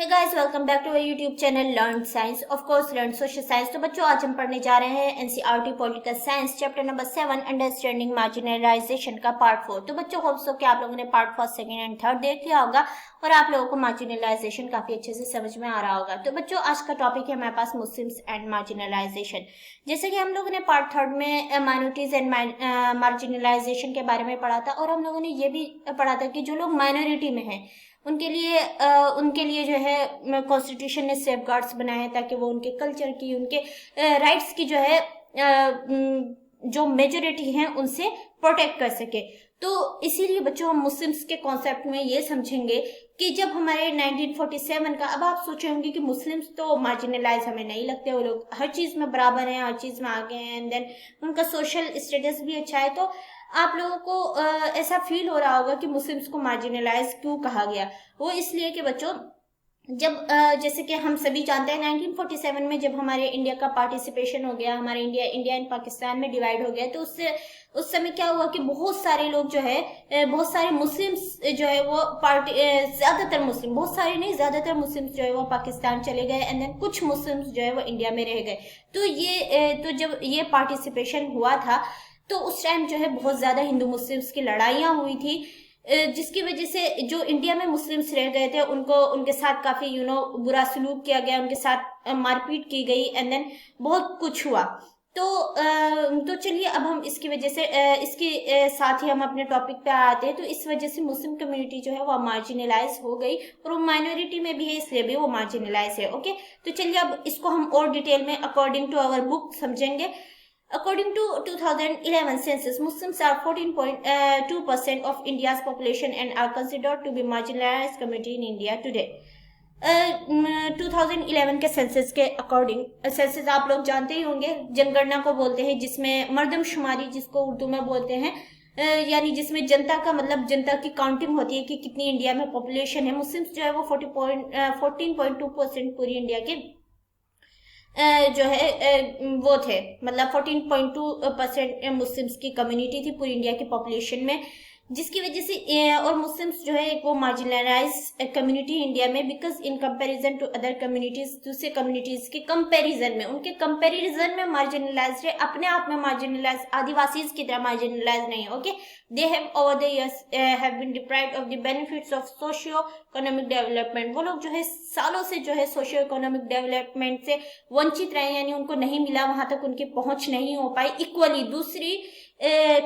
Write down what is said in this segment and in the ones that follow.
Hey guys, welcome back to our YouTube channel learn science, of course learn social science. तो बच्चों, आज हम पढ़ने जा रहे हैं NCERT political science chapter number 7 understanding marginalization का पार्ट 4। तो बच्चों, होप सो कि आप लोगों ने part first, second and third देख लिया होगा और आप लोगों को मार्जिनलाइजेशन काफी अच्छे से समझ में आ रहा होगा। तो बच्चों, आज का टॉपिक है हमारे पास मुस्लिम्स एंड मार्जिनलाइजेशन। जैसे कि हम लोगों ने पार्ट थर्ड में माइनॉरिटीज एंड मार्जिनलाइजेशन के बारे में पढ़ा था, और हम लोगों ने ये भी पढ़ा था कि जो लोग माइनॉरिटी में हैं उनके लिए जो है कॉन्स्टिट्यूशन ने सेफ गार्ड्स बनाए हैं ताकि वो उनके कल्चर की, उनके राइट्स की जो है जो मेजोरिटी हैं उनसे प्रोटेक्ट कर सके। तो इसीलिए बच्चों, हम मुस्लिम्स के कॉन्सेप्ट में ये समझेंगे कि जब हमारे 1947 का, अब आप सोचे होंगे कि मुस्लिम्स तो मार्जिनलाइज हमें नहीं लगते, वो लोग हर चीज में बराबर हैं, हर चीज में आगे हैं, एंड देन उनका सोशल स्टेटस भी अच्छा है। तो आप लोगों को ऐसा फील हो रहा होगा कि मुस्लिम्स को मार्जिनलाइज क्यों कहा गया। वो इसलिए कि बच्चों, जब जैसे कि हम सभी जानते हैं 1947 में जब हमारे इंडिया का पार्टिसिपेशन हो गया, हमारे इंडिया एंड पाकिस्तान में डिवाइड हो गया, तो उससे उस समय क्या हुआ कि बहुत सारे लोग जो है, बहुत सारे मुस्लिम्स जो है वो ज्यादातर मुस्लिम, बहुत सारे नहीं, ज्यादातर मुस्लिम्स जो है वो पाकिस्तान चले गए, एंड देन कुछ मुस्लिम्स जो है वो इंडिया में रह गए। तो जब ये पार्टिसिपेशन हुआ था तो उस टाइम जो है बहुत ज्यादा हिंदू मुस्लिम्स की लड़ाइयाँ हुई थी, जिसकी वजह से जो इंडिया में मुस्लिम्स रह गए थे उनके साथ काफी बुरा सलूक किया गया, उनके साथ मारपीट की गई, एंड देन बहुत कुछ हुआ। तो चलिए, अब हम इसकी वजह से इसके साथ ही हम अपने टॉपिक पे आते हैं। तो इस वजह से मुस्लिम कम्युनिटी जो है वो मार्जिनलाइज हो गई, और वो माइनॉरिटी में भी है इसलिए भी वो मार्जिनलाइज है। ओके, तो चलिए अब इसको हम और डिटेल में अकॉर्डिंग टू आवर बुक समझेंगे। According to 2011 census, Muslims are 14.2% of India's population and are considered to be marginalized community in India today. 2011 के सेंसस के अकॉर्डिंग, सेंसस आप लोग जानते ही होंगे, जनगणना को बोलते हैं, जिसमें मर्दमशुमारी जिसको उर्दू में बोलते हैं, यानी जिसमें जनता का मतलब जनता की काउंटिंग होती है कि कितनी इंडिया में पॉपुलेशन है। मुस्लिम्स जो है वो 14.2% पूरी इंडिया के जो है वो थे, मतलब 14.2% मुस्लिम्स की कम्युनिटी थी पूरी इंडिया की पॉपुलेशन में, जिसकी वजह से और मुस्लिम्स जो है वो मार्जिनलाइज कम्युनिटी इंडिया में, because in comparison to other communities, दूसरे कम्युनिटीज के कंपैरिजन में, उनके कंपैरिजन में मार्जिनलाइज है, अपने आप में मार्जिनलाइज, आदिवासीज की तरह मार्जिनलाइज नहीं है। Okay, they have over the years have been deprived of the benefits of socio economic development. वो लोग जो है सालों से जो है सोशियो इकोनॉमिक डेवलपमेंट से वंचित रहे, यानी उनको नहीं मिला, वहां तक उनकी पहुंच नहीं हो पाई इक्वली दूसरी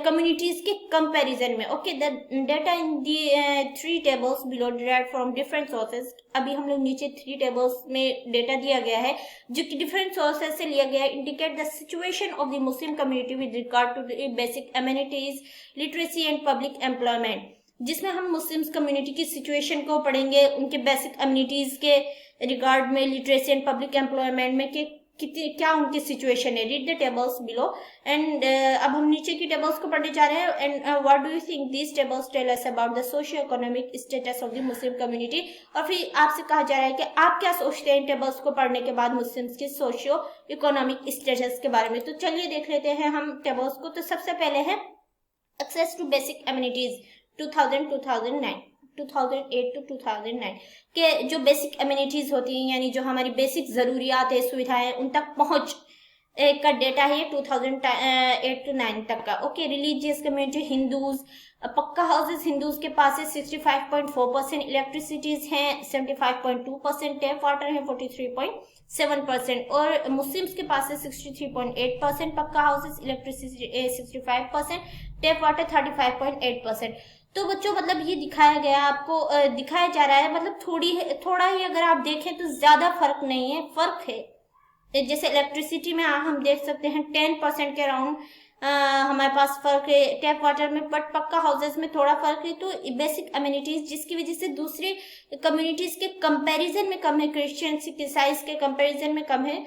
कम्युनिटीज के कंपैरिजन में। Okay, the data in the 3 tables below derived from different sources. अभी हम लोग नीचे 3 टेबल्स में डेटा दिया गया है जो कि डिफरेंट सोर्सेज से लिया गया है, indicate the situation of the Muslim community with regard to the basic amenities, literacy and public employment, जिसमें हम मुस्लिम्स कम्युनिटी की सिचुएशन को पढ़ेंगे, उनके बेसिक एमिनिटीज के रिगार्ड में, लिटरेसी एंड पब्लिक एम्प्लॉयमेंट में क्या उनकी सिचुएशन है। Read the tables below, and अब हम नीचे की टेबल्स को पढ़ने जा रहे हैं। And what do you think these tables tell us about the socio economic status of the Muslim community. और फिर आपसे कहा जा रहा है कि आप क्या सोचते हैं इन टेबल्स को पढ़ने के बाद मुस्लिम्स के सोशियो इकोनॉमिक स्टेटस के बारे में। तो चलिए देख लेते हैं हम टेबल्स को। तो सबसे पहले है access to basic amenities 2008 to 2009 के जो बेसिक एमिनिटीज होती हैं, यानी जो हमारी बेसिक जरूरियात है, सुविधाएं, उन तक पहुंच का डेटा है 2008 to 9 तक का। ओके, रिलीजियस कम्युनिटी, हिंदूज, पक्का हाउसेस हिंदूज के पास है 65.4%, इलेक्ट्रिसिटीज हैं 75.2%, टैप वाटर है 43.7%, और मुस्लिम्स के पास है 63.8%, पक्का हाउसेस, इलेक्ट्रिसिटी 65%, टैप वाटर 35.8%। तो बच्चों, मतलब ये दिखाया गया आपको, दिखाया जा रहा है, मतलब थोड़ा ही अगर आप देखें तो ज्यादा फर्क नहीं है, फर्क है। जैसे इलेक्ट्रिसिटी में हम देख सकते हैं 10% के अराउंड हमारे पास फर्क है टैप वाटर में, बट पक्का हाउसेस में थोड़ा फर्क है। तो बेसिक एमिनिटीज जिसकी वजह से दूसरे कम्युनिटीज के कंपैरिजन में कम है, क्रिश्चियंस ईसाइज के कंपैरिजन में कम है,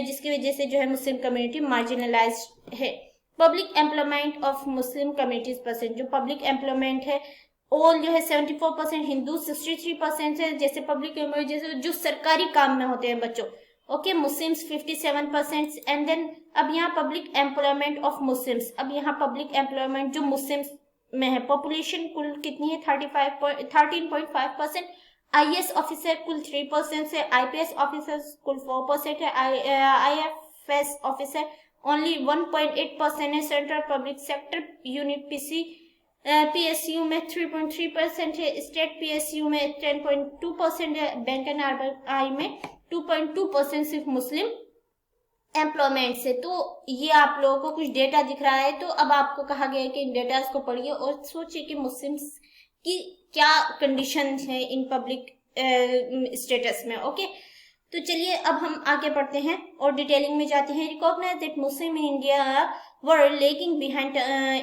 जिसकी वजह से जो है मुस्लिम कम्युनिटी मार्जिनलाइज है। Public employment of Muslim communities percent, जो पब्लिक एम्प्लॉयमेंट है ऑल जो है 74% हिंदू, 63% है जैसे पब्लिक एम्प्लॉय, जैसे जो सरकारी काम में होते हैं बच्चों। ओके, मुस्लिम्स 57%, एंड देन अब यहाँ पब्लिक एम्प्लॉयमेंट ऑफ मुस्लिम्स, अब यहाँ पब्लिक एम्प्लॉयमेंट जो मुस्लिम्स में है, पॉपुलेशन कुल कितनी है 13.5%, आईएएस ऑफिसर कुल 3% है, आईपीएस ऑफिसर कुल 4% है, आईएफएस ऑफिसर ओनली 1.8% है, central public sector unit PSU में 3.3% है, स्टेट पीएसयू में 10.2% है, बैंक एंड आरबीआई में 2.2% सिर्फ मुस्लिम एम्प्लॉयमेंट से। तो ये आप लोगों को कुछ डेटा दिख रहा है, तो अब आपको कहा गया है कि इन डेटा को पढ़िए और सोचिए कि मुस्लिम्स की क्या कंडीशन है इन पब्लिक स्टेटस में। ओके, तो चलिए अब हम आगे बढ़ते हैं और डिटेलिंग में जाते हैं। Recognise that Muslim in India were lagging behind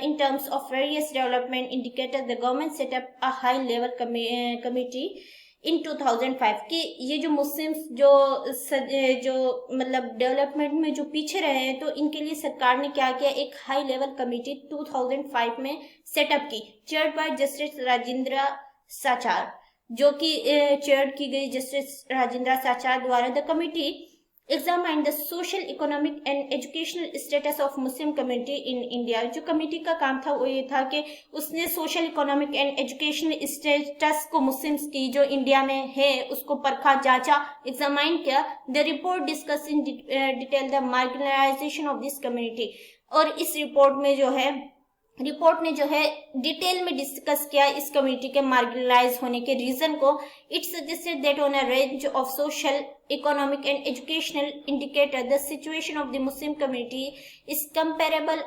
in terms of various development indicator, the government set up a high level committee in 2005 कि ये जो मुस्लिम्स जो मतलब डेवलपमेंट में जो पीछे रहे हैं, तो इनके लिए सरकार ने क्या किया, एक हाई लेवल कमेटी 2005 में सेटअप की, चेयर्ड बाय जस्टिस राजेंद्र साचार, जो कि चेयर की गई जस्टिस राजेंद्र साचार द्वारा। The committee examine the social, economic and educational status of Muslim community in India. जो कमेटी का काम था वो ये था कि उसने social, economic and educational status को मुस्लिम्स की जो इंडिया में है उसको परखा, जांचा, एग्जामाइन किया। The report discuss in detail the marginalisation of this community, और इस रिपोर्ट ने जो है डिटेल में डिस्कस किया इस कम्युनिटी के मार्जिनलाइज होने के रीजन को। It suggested that on a range of social, economic and educational indicator, the situation of the Muslim community is comparable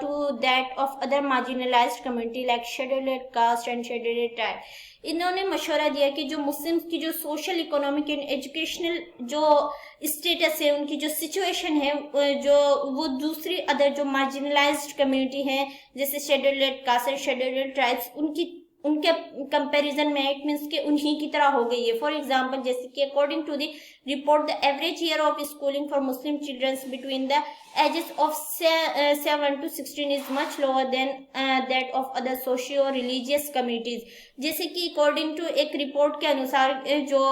to that of other marginalized community like scheduled caste and scheduled tribe। इन्होंने मशवरा दिया कि जो Muslims की जो social, economic and educational जो status है, उनकी जो सिचुएशन है, जो वो दूसरी अदर जो मार्जिनलाइज्ड कम्युनिटी है जैसे scheduled caste and scheduled tribes, उनके कंपैरिजन में इट मीन्स के उन्हीं की तरह हो गई है। फॉर एग्जांपल, जैसे कि according to the report the average year of schooling for Muslim childrens between the ages of 7 to 16 is much lower than that of other socio religious communities. जैसे कि अकॉर्डिंग टू एक report के अनुसार जो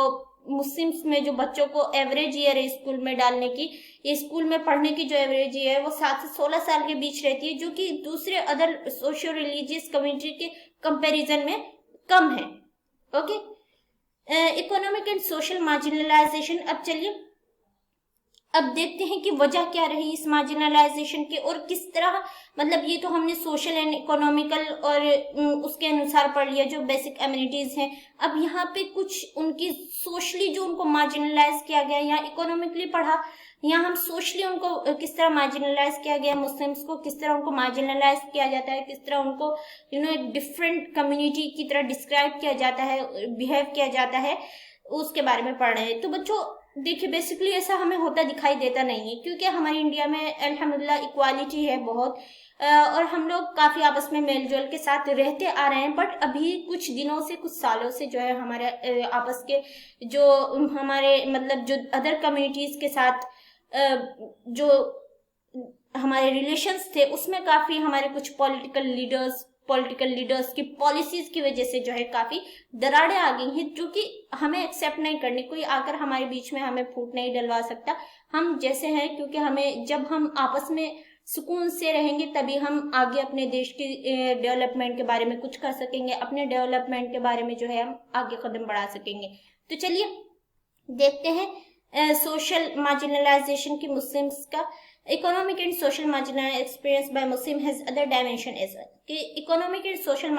Muslims में जो बच्चों को एवरेज ईयर है स्कूल में डालने की, ये स्कूल में पढ़ने की जो एवरेज ईयर है वो 7 से 16 साल के बीच रहती है, जो कि दूसरे अदर सोशियो रिलीजियस कम्युनिटी के कंपैरिजन में कम है। Okay, economic and social marginalisation. अब चलिए अब देखते हैं कि वजह क्या रही इस मार्जिनलाइजेशन की और किस तरह, मतलब ये तो हमने सोशल एंड इकोनॉमिकल और उसके अनुसार पढ़ लिया जो बेसिक एमिनिटीज हैं। अब यहाँ पे कुछ उनकी सोशली जो उनको मार्जिनलाइज किया गया, यहाँ इकोनॉमिकली पढ़ा, यहाँ हम सोशली उनको किस तरह मार्जिनलाइज किया गया, मुस्लिम्स को किस तरह उनको मार्जिनलाइज किया जाता है, किस तरह उनको एक डिफरेंट कम्युनिटी की तरह डिस्क्राइब किया जाता है, बिहेव किया जाता है, उसके बारे में पढ़ रहे हैं। तो बच्चों देखिए, बेसिकली ऐसा हमें होता दिखाई देता नहीं है, क्योंकि हमारे इंडिया में अल्हम्दुलिल्लाह इक्वालिटी है बहुत, और हम लोग काफी आपस में मेलजोल के साथ रहते आ रहे हैं। बट अभी कुछ दिनों से, कुछ सालों से जो है हमारे आपस के जो हमारे मतलब जो अदर कम्युनिटीज के साथ जो हमारे रिलेशंस थे, उसमें काफी हमारे कुछ पॉलिटिकल लीडर्स की पॉलिसीज की वजह से जो है काफी दरारें आ गई हैं, जो कि हमें एक्सेप्ट नहीं करनी। कोई आकर हमारे बीच में हमें फूट नहीं डलवा सकता, हम जैसे हैं, क्योंकि हमें जब हम आपस में सुकून से रहेंगे तभी हम आगे अपने देश की डेवलपमेंट के बारे में कुछ कर सकेंगे, अपने डेवलपमेंट के बारे में जो है हम आगे कदम बढ़ा सकेंगे। तो चलिए देखते हैं सोशल मार्जिनलाइजेशन की मुस्लिम्स का। Economic and social marginal experience by Muslim has other dimension as well, कि इकोनॉमिक एंड सोशल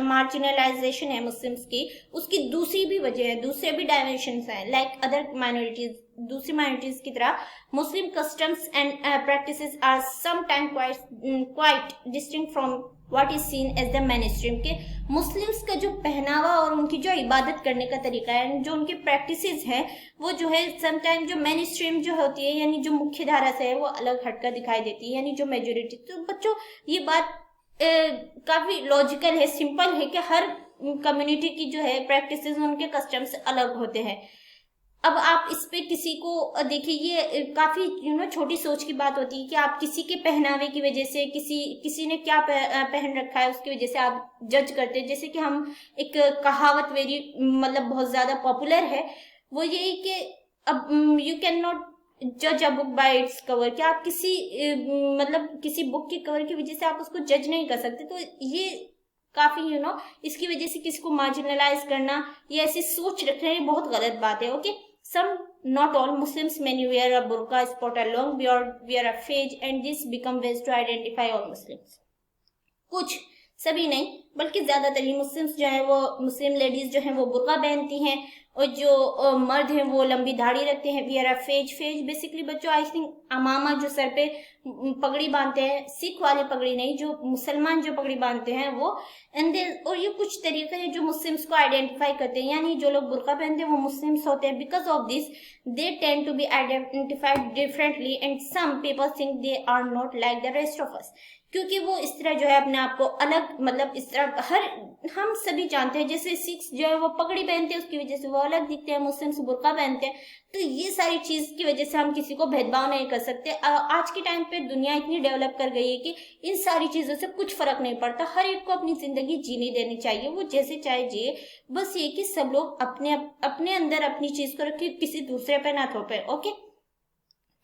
मार्जिनलाइजेशन है मुस्लिम्स की, उसकी दूसरी भी वजह है, दूसरे भी डायमेंशन हैं। लाइक अदर माइनॉरिटीज, दूसरी माइनॉरिटीज की तरह Muslim customs and practices are sometime quite distinct from what is seen as the mainstream, के मुस्लिम्स का जो पहनावा और उनकी जो इबादत करने का तरीका है, जो उनकी प्रैक्टिसेस हैं, वो जो है समटाइम जो मेनस्ट्रीम जो होती है, यानी जो मुख्य धारा से है, वो अलग हटकर दिखाई देती है, यानी जो मेजोरिटी। तो बच्चों ये बात काफी लॉजिकल है, सिंपल है कि हर कम्युनिटी की जो है प्रैक्टिसेस, उनके कस्टम्स अलग होते हैं। अब आप इस पे किसी को देखिए, ये काफी छोटी सोच की बात होती है कि आप किसी के पहनावे की वजह से, किसी ने क्या पहन रखा है उसकी वजह से आप जज करते हैं। जैसे कि हम एक कहावत वेरी मतलब बहुत ज्यादा पॉपुलर है, वो यही कि अब यू कैन नॉट जज a book by its cover, कि आप किसी मतलब किसी बुक के कवर की वजह से आप उसको जज नहीं कर सकते। तो ये काफी इसकी वजह से किसी को मार्जिनलाइज करना, ये ऐसी सोच रखना, ये बहुत गलत बात है। Okay, some not all Muslims many wear a burqa, sport a long beard, wear a fez and this become ways to identify all Muslims। कुछ, सभी नहीं, बल्कि ज्यादातर ही मुस्लिम्स जो है वो, मुस्लिम लेडीज जो है वो बुर्का पहनती हैं, और जो मर्द हैं वो लंबी दाढ़ी रखते हैं। Wear a phase, phase basically बच्चों आई थिंक अमामा, जो सर पे पगड़ी बांधते हैं, सिख वाली पगड़ी नहीं, जो मुसलमान जो पगड़ी बांधते हैं वो। एंड देन, और ये कुछ तरीके हैं जो मुस्लिम्स को आइडेंटिफाई करते हैं, यानी जो लोग बुर्का पहनते हैं वो मुस्लिम्स होते हैं। Because of this they tend to be identified differently and some people think they are not like the rest of us, क्योंकि वो इस तरह जो है अपने आप को अलग, मतलब इस तरह हम सभी जानते हैं, जैसे सिख्स जो है वो पगड़ी पहनते हैं उसकी वजह से वो अलग दिखते हैं, मुस्लिम्स बुर्का पहनते हैं, तो ये सारी चीज की वजह से हम किसी को भेदभाव नहीं कर सकते। आज के टाइम पे दुनिया इतनी डेवलप कर गई है कि इन सारी चीजों से कुछ फर्क नहीं पड़ता, हर एक को अपनी जिंदगी जीने देनी चाहिए, वो जैसे चाहे जिए, बस ये कि सब लोग अपने अंदर अपनी चीज को रखे, किसी दूसरे पे ना थोपे। ओके,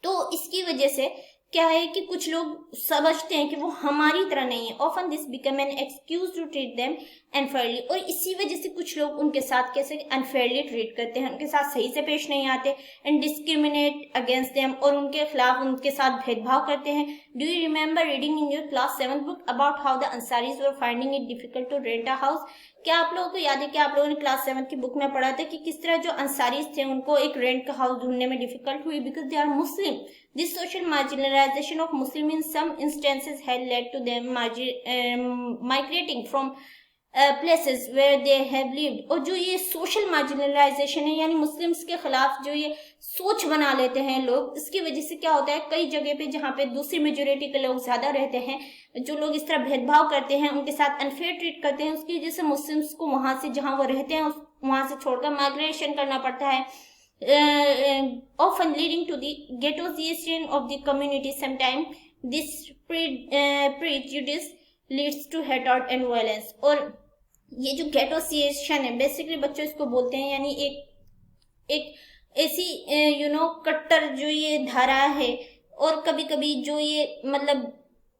तो इसकी वजह से क्या है कि कुछ लोग समझते हैं कि वो हमारी तरह नहीं है। Often this become an excuse to treat them unfairly, और इसी वजह से कुछ लोग उनके साथ कैसे अनफेयरली ट्रीट करते हैं, उनके साथ सही से पेश नहीं आते, एंड डिस्क्रिमिनेट अगेंस्ट देम, और उनके खिलाफ उनके साथ भेदभाव करते हैं। Do you remember reading in your class 7 book about how the Ansaris were finding it difficult to rent a house? क्या आप लोगों को याद है कि आप लोगों ने क्लास 7 की बुक में पढ़ा था कि किस तरह जो अंसारीज थे उनको एक रेंट का हाउस ढूंढने में डिफिकल्ट हुई, because they are Muslim. This social marginalization of Muslim in some instances had led to them migrating from places where they have lived। और जो ये सोशल मार्जिनलाइजेशन है, यानी मुस्लिम्स के खिलाफ जो ये सोच बना लेते हैं लोग, इसकी वजह से क्या होता है, कई जगह पे जहाँ पे दूसरी मेजोरिटी के लोग ज्यादा रहते हैं, जो लोग इस तरह भेदभाव करते हैं, उनके साथ अनफेयर ट्रीट करते हैं, उसकी वजह से मुस्लिम्स को वहां से जहाँ वो रहते हैं वहां से छोड़कर माइग्रेशन करना पड़ता है, often leading to the ghettoization of the community। Sometimes this prejudice leads to hatred and violence। और ये जो ghettoization है बेसिकली बच्चों इसको बोलते हैं, यानी एक ऐसी कट्टर जो ये धारा है, और कभी कभी जो ये मतलब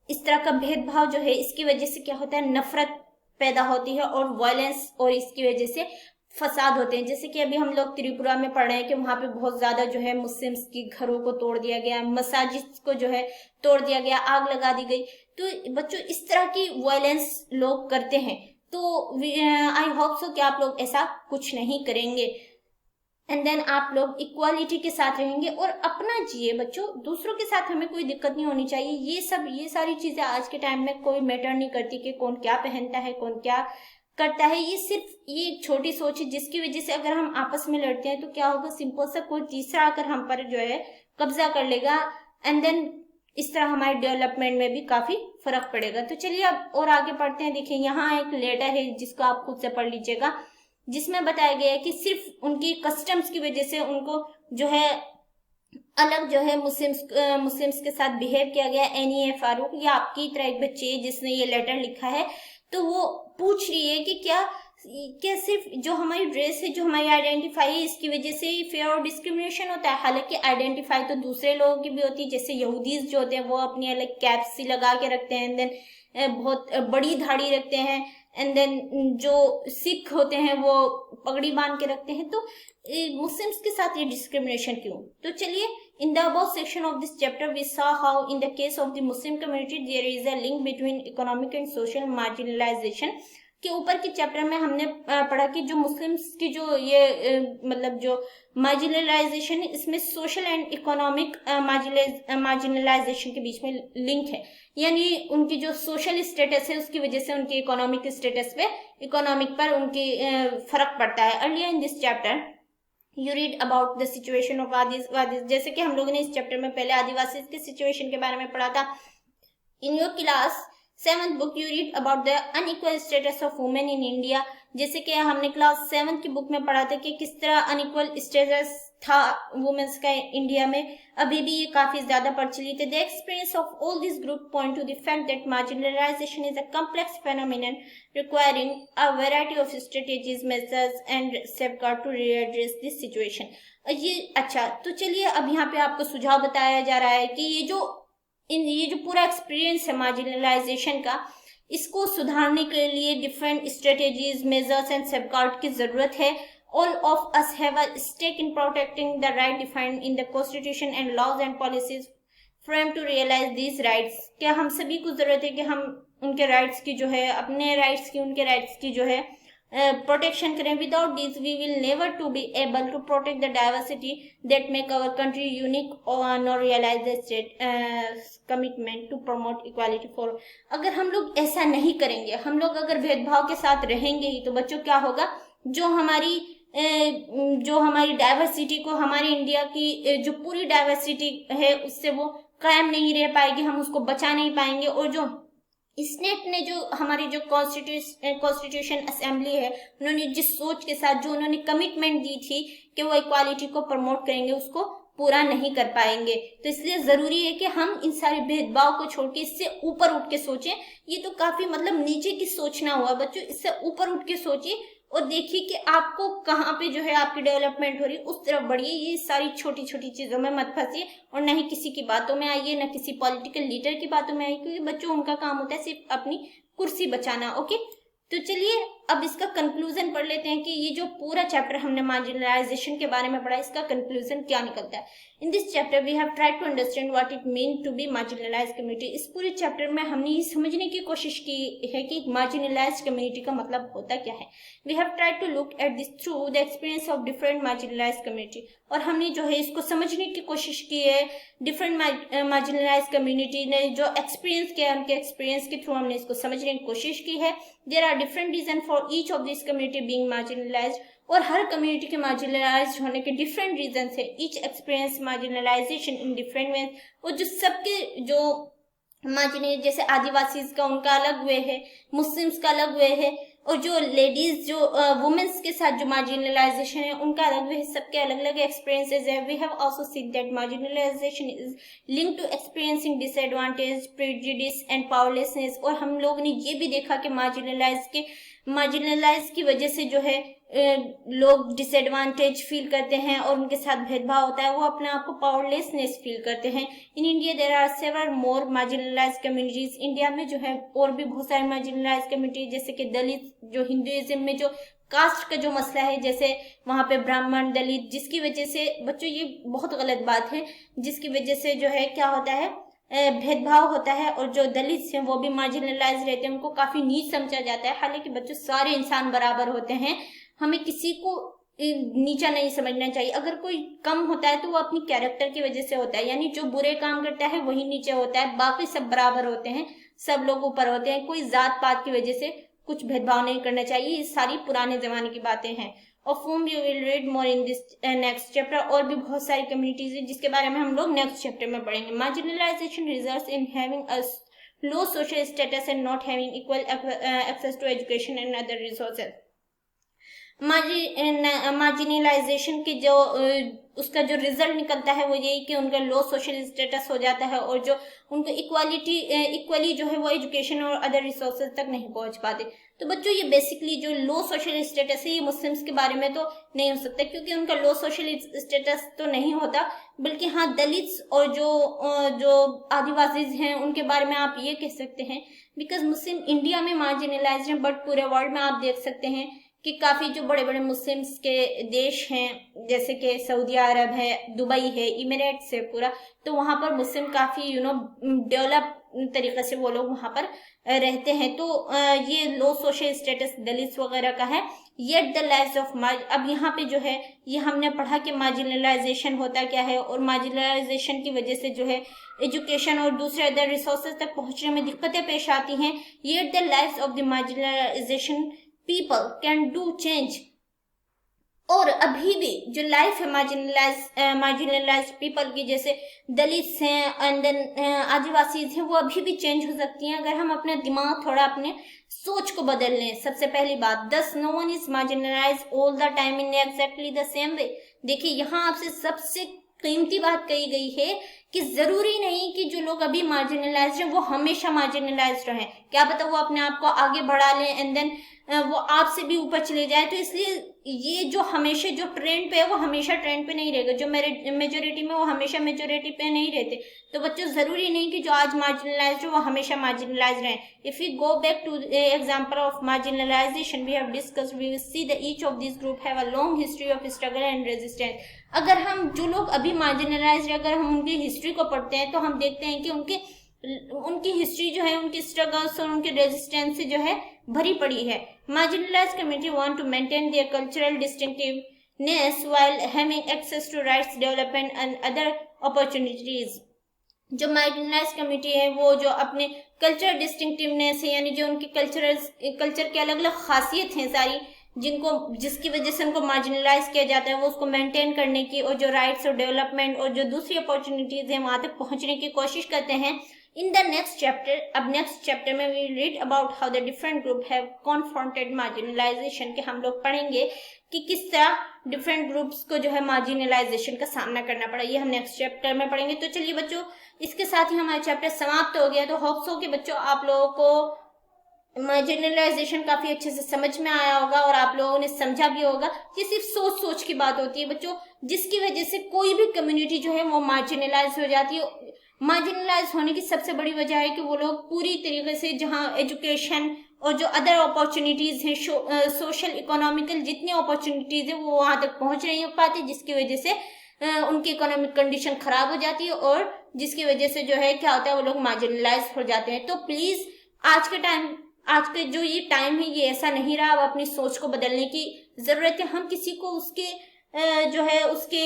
इस तरह का भेदभाव जो है, इसकी वजह से क्या होता है, नफरत पैदा होती है और वायलेंस, और इसकी वजह से फसाद होते हैं। जैसे कि अभी हम लोग त्रिपुरा में पढ़ रहे हैं कि वहां पे बहुत ज्यादा जो है मुस्लिम्स की घरों को तोड़ दिया गया, मसाजिद को जो है तोड़ दिया गया, आग लगा दी गई। तो बच्चों इस तरह की वायलेंस लोग करते हैं, तो आई होप सो कि आप लोग ऐसा कुछ नहीं करेंगे, एंड देन आप लोग इक्वालिटी के साथ रहेंगे और अपना जिए बच्चों, दूसरों के साथ हमें कोई दिक्कत नहीं होनी चाहिए। ये सारी चीजें आज के टाइम में कोई मैटर नहीं करती कि कौन क्या पहनता है, कौन क्या करता है, ये सिर्फ ये एक छोटी सोच है जिसकी वजह से अगर हम आपस में लड़ते हैं तो क्या होगा, सिंपल सा कोई तीसरा आकर हम पर जो है कब्जा कर लेगा, एंड देन इस तरह हमारे डेवलपमेंट में भी काफी फर्क पड़ेगा। तो चलिए अब और आगे पढ़ते हैं। देखिए यहाँ एक लेटर है जिसको आप खुद से पढ़ लीजिएगा, जिसमें बताया गया है कि सिर्फ उनकी कस्टम्स की वजह से उनको जो है अलग जो है मुस्लिम्स के साथ बिहेव किया गया। एनी फारूक, ये आपकी तरह एक बच्ची है जिसने ये लेटर लिखा है, तो वो पूछ रही है कि क्या सिर्फ जो हमारी ड्रेस है, जो हमारी आइडेंटिफाई है, इसकी वजह से फेयर और डिस्क्रिमिनेशन होता है। हालांकि आइडेंटिफाई तो दूसरे लोगों की भी होती है, जैसे यहूदीज जो होते हैं वो अपनी अलग कैप्स सी लगा के रखते हैं, एंड देन बहुत बड़ी दाढ़ी रखते हैं, एंड देन जो सिख होते हैं वो पगड़ी बांध के रखते हैं। तो मुस्लिम्स के साथ ये डिस्क्रिमिनेशन क्यों? तो चलिए, in the above section of this chapter we saw how in the case of the Muslim community there is a link between economic and social marginalization। के ऊपर के चैप्टर में हमने पढ़ा कि जो मुस्लिम्स की जो ये मतलब जो मार्जिनलाइजेशन है, इसमें सोशल एंड इकोनॉमिक मार्जिनलाइजेशन के बीच में लिंक है, यानी उनकी जो सोशल स्टेटस है उसकी वजह से उनकी इकोनॉमिक स्टेटस पे, इकोनॉमिक पर उनकी फर्क पड़ता है। Earlier in this chapter you read about the situation of Adivasis, जैसे कि हम लोगों ने इस चैप्टर में पहले आदिवासी के सिचुएशन के बारे में पढ़ा था। इन your class 7th book you read about the unequal status of women in India, जैसे कि हमने क्लास 7 की बुक में पढ़ा था कि किस तरह अनइक्वल स्टेटस था वुमेन्स का इंडिया में, अभी भी ये काफी ज्यादा प्रचलित है। The experience of all this group point two the fact that marginalisation is a complex phenomenon requiring a variety of strategies, measures and safeguard to redress this situation। ये अच्छा, तो चलिए अब यहाँ पे आपको सुझाव बताया जा रहा है कि ये जो पूरा एक्सपीरियंस है मार्जिनलाइजेशन का, इसको सुधारने के लिए different strategies, measures and safeguard की जरूरत है। All of us have a stake in protecting the right defined in the Constitution and laws and policies framed to realize these rights। क्या हम सभी को जरूरत है कि हम उनके राइट्स की जो है, अपने राइट्स की, उनके राइट्स की जो है प्रोटेक्शन करें। Without this we will never to be able to protect the diversity that make our country unique nor realise the state commitment to promote equality for. अगर हम लोग ऐसा नहीं करेंगे, हम लोग अगर भेदभाव के साथ रहेंगे ही, तो बच्चों क्या होगा, जो हमारी डाइवर्सिटी को, हमारी इंडिया की जो पूरी डाइवर्सिटी है उससे वो कायम नहीं रह पाएगी, हम उसको बचा नहीं पाएंगे। और जो स्टेट ने, जो हमारी जो कॉन्स्टिट्यूशन असेंबली है, उन्होंने जिस सोच के साथ जो उन्होंने कमिटमेंट दी थी कि वो इक्वालिटी को प्रमोट करेंगे, उसको पूरा नहीं कर पाएंगे। तो इसलिए जरूरी है कि हम इन सारे भेदभाव को छोड़ के इससे ऊपर उठ के सोचें। ये तो काफी मतलब नीचे की सोचना हुआ बच्चों, इससे ऊपर उठ के सोचिए और देखिए कि आपको कहाँ पे जो है आपकी डेवलपमेंट हो रही है, उस तरफ बढ़िए। ये सारी छोटी छोटी चीजों में मत फंसिए और न ही किसी की बातों में आइए, न किसी पॉलिटिकल लीडर की बातों में आइए, क्योंकि बच्चों उनका काम होता है सिर्फ अपनी कुर्सी बचाना। ओके, तो चलिए अब इसका कंक्लूजन पढ़ लेते हैं कि ये जो पूरा चैप्टर हमने मार्जिनलाइजेशन के बारे में पढ़ा, इसका कंक्लूजन क्या निकलता है। In this chapter we have tried to understand what it mean to be marginalised community. इस पूरे चैप्टर में हमने ये समझने की कोशिश की है कि मार्जिनलाइज्ड कम्युनिटी का मतलब होता क्या है। We have tried to look at this through the experience of different marginalised community, और हमने जो है इसको समझने की कोशिश की है डिफरेंट मार्जिनलाइज्ड कम्युनिटी ने जो एक्सपीरियंस किया है, उनके एक्सपीरियंस के थ्रू हमने इसको समझने की कोशिश की है। There are different reason for each of this community being marginalised, और हर कम्युनिटी के मार्जिनलाइज्ड होने के डिफरेंट रीजन है। Each experience marginalisation in different way, और जो सबके जो मार्जिन, जैसे आदिवासी का उनका अलग वे है, मुस्लिम्स का अलग वे है, और जो लेडीज जो वुमेन्स के साथ जो मार्जिनलाइजेशन है उनका अलग वे है, सबके अलग अलग एक्सपीरियंसेस है। We have also seen that marginalisation is linked to experiencing disadvantage, prejudice and powerlessness, और हम लोग ने ये भी देखा कि मार्जिनलाइज की वजह से जो है लोग डिसएडवांटेज फील करते हैं और उनके साथ भेदभाव होता है, वो अपने आप को पावरलेसनेस फील करते हैं। In India there are several more marginalised communities. India में जो है और भी बहुत सारे मार्जिनलाइज्ड कम्युनिटी, जैसे कि दलित, जो हिंदुइज्म में जो कास्ट का जो मसला है, जैसे वहां पे ब्राह्मण, दलित, जिसकी वजह से बच्चों ये बहुत गलत बात है, जिसकी वजह से जो है क्या होता है, भेदभाव होता है, और जो दलित हैं वो भी मार्जिनलाइज रहते हैं, उनको काफी नीच समझा जाता है। हालांकि बच्चों सारे इंसान बराबर होते हैं, हमें किसी को नीचा नहीं समझना चाहिए। अगर कोई कम होता है तो वो अपनी कैरेक्टर की वजह से होता है, यानी जो बुरे काम करता है वही नीचे होता है, बाकी सब बराबर होते हैं, सब लोग ऊपर होते हैं। कोई जात पात की वजह से कुछ भेदभाव नहीं करना चाहिए। ये सारी पुराने जमाने की बातें हैं। Of whom you will read more in this next chapter। और भी बहुत सारी कम्युनिटीज है जिसके बारे में हम लोग नेक्स्ट चैप्टर में पढ़ेंगे। Marginalisation results in having a low social status and not having equal access to education and other resources. Marginalisation की जो उसका जो रिजल्ट निकलता है वो यही कि उनका लो सोशल स्टेटस हो जाता है, और जो उनको इक्वली जो है वो एजुकेशन और अदर रिसोर्सेज तक नहीं पहुंच पाते। तो बच्चों ये बेसिकली जो लो सोशल स्टेटस है, ये मुस्लिम्स के बारे में तो नहीं हो सकता, क्योंकि उनका लो सोशल स्टेटस तो नहीं होता, बल्कि हाँ दलित्स और जो आदिवासी हैं उनके बारे में आप ये कह सकते हैं। बिकॉज मुस्लिम इंडिया में मार्जिनलाइज्ड हैं, बट पूरे वर्ल्ड में आप देख सकते हैं कि काफी जो बड़े बड़े मुस्लिम्स के देश हैं, जैसे कि सऊदी अरब है, दुबई है, इमिरेट्स है पूरा, तो वहां पर मुस्लिम काफी डेवलप तरीके से वो लोग वहां पर रहते हैं। तो ये लो सोशल स्टेटस दलित वगैरह का है। येट द लाइव्स ऑफ अब यहाँ पे जो है ये हमने पढ़ा कि मार्जिनलाइजेशन होता क्या है, और मार्जिनलाइजेशन की वजह से जो है एजुकेशन और दूसरे अदर रिसोर्सेज तक पहुंचने में दिक्कतें पेश आती हैं। Yet the lives of the marginalisation people can do change, और अभी भी जो लाइफ है मार्जिनलाइज्ड पीपल की, जैसे दलित हैं एंड देन आदिवासी हैं, वो अभी भी चेंज हो सकती हैं अगर हम अपने दिमाग थोड़ा अपने सोच को बदल लें। सबसे पहली बात, thus no one is marginalised all the time in exactly the same way. देखिए यहाँ आपसे सबसे कीमती बात कही गई है कि जरूरी नहीं कि जो लोग अभी मार्जिनलाइज्ड हैं वो हमेशा मार्जिनलाइज्ड रहें, क्या पता वो अपने आप को आगे बढ़ा लें एंड देन वो आपसे भी ऊपर चले जाए। तो इसलिए ये जो हमेशा जो ट्रेंड पे है वो हमेशा ट्रेंड पे नहीं रहेगा, जो मेजोरिटी में वो हमेशा मेजोरिटी पे नहीं रहते। तो बच्चों जरूरी नहीं कि जो आज मार्जिनलाइज्ड हो वो हमेशा मार्जिनलाइज्ड रहे। If you go back to example of marginalisation we have discussed, we will see that each of this group have a long history of struggle and resistance. अगर हम जो लोग अभी मार्जिनलाइज्ड, अगर हम उनकी हिस्ट्री को पढ़ते हैं तो हम देखते हैं कि उनकी हिस्ट्री जो है उनकी स्ट्रगल्स और उनके रेजिस्टेंस से जो है भरी पड़ी है। Marginalised community want to maintain their cultural distinctiveness while having access to rights, development and other opportunities. जो मार्जिनलाइज्ड कम्युनिटी है वो जो अपने कल्चर डिस्टिंक्टिवनेस है, यानी जो उनकी कल्चर के अलग अलग खासियत हैं सारी, जिसकी वजह से उनको मार्जिनलाइज किया जाता है, वो उसको मेंटेन करने की और जो राइट्स और डेवलपमेंट और जो दूसरी अपॉर्चुनिटीज हैं वहां तक पहुंचने की कोशिश करते हैं। इन द नेक्स्ट चैप्टर, अब नेक्स्ट चैप्टर में we read about how the different group have confronted marginalisation, के हम लोग पढ़ेंगे कि किस तरह डिफरेंट ग्रुप्स को जो है मार्जिनलाइजेशन का सामना करना पड़ा, ये हम नेक्स्ट चैप्टर में पढ़ेंगे। तो चलिए बच्चों, इसके साथ ही हमारा चैप्टर समाप्त हो गया। तो होप सो कि बच्चों आप लोगों को मार्जिनलाइजेशन काफी अच्छे से समझ में आया होगा और आप लोगों ने समझा भी होगा। ये सिर्फ सोच की बात होती है बच्चों, जिसकी वजह से कोई भी कम्युनिटी जो है वो मार्जिनलाइज हो जाती है। मार्जिनलाइज होने की सबसे बड़ी वजह है कि वो लोग पूरी तरीके से जहां एजुकेशन और जो अदर अपॉर्चुनिटीज हैं, सोशल इकोनॉमिकल जितनी अपॉर्चुनिटीज है वो वहां तक पहुंच नहीं हो पाती, जिसकी वजह से उनकी इकोनॉमिक कंडीशन खराब हो जाती है और जिसकी वजह से जो है क्या होता है वो लोग मार्जिनलाइज हो जाते हैं। तो प्लीज आज के जो ये टाइम है ये ऐसा नहीं रहा। अब अपनी सोच को बदलने की जरूरत है। हम किसी को उसके जो है उसके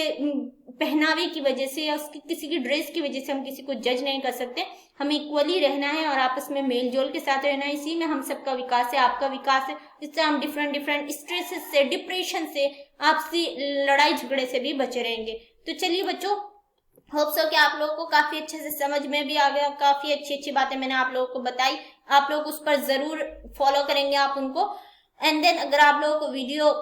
पहनावे की वजह से या उसकी किसी की ड्रेस की वजह से हम किसी को जज नहीं कर सकते। हमें इक्वली रहना है और आपस में मेल जोल के साथ रहना है। इसी में हम सबका विकास है, आपका विकास है। इससे हम डिफरेंट स्ट्रेसेस से, डिप्रेशन से, आपसी लड़ाई झगड़े से भी बचे रहेंगे। तो चलिए बच्चों, होप सो कि आप लोगों को काफी अच्छे से समझ में भी आ गया। काफी अच्छी बातें मैंने आप लोगों को बताई, आप लोग उस पर जरूर फॉलो करेंगे आप उनको। एंड देन अगर आप लोगों को वीडियो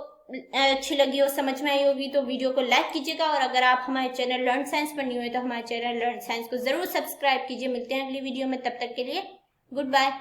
अच्छी लगी हो, समझ में आई होगी, तो वीडियो को लाइक कीजिएगा। और अगर आप हमारे चैनल लर्न साइंस पर न्यू है तो हमारे चैनल लर्न साइंस को जरूर सब्सक्राइब कीजिए। मिलते हैं अगली वीडियो में, तब तक के लिए गुड बाय।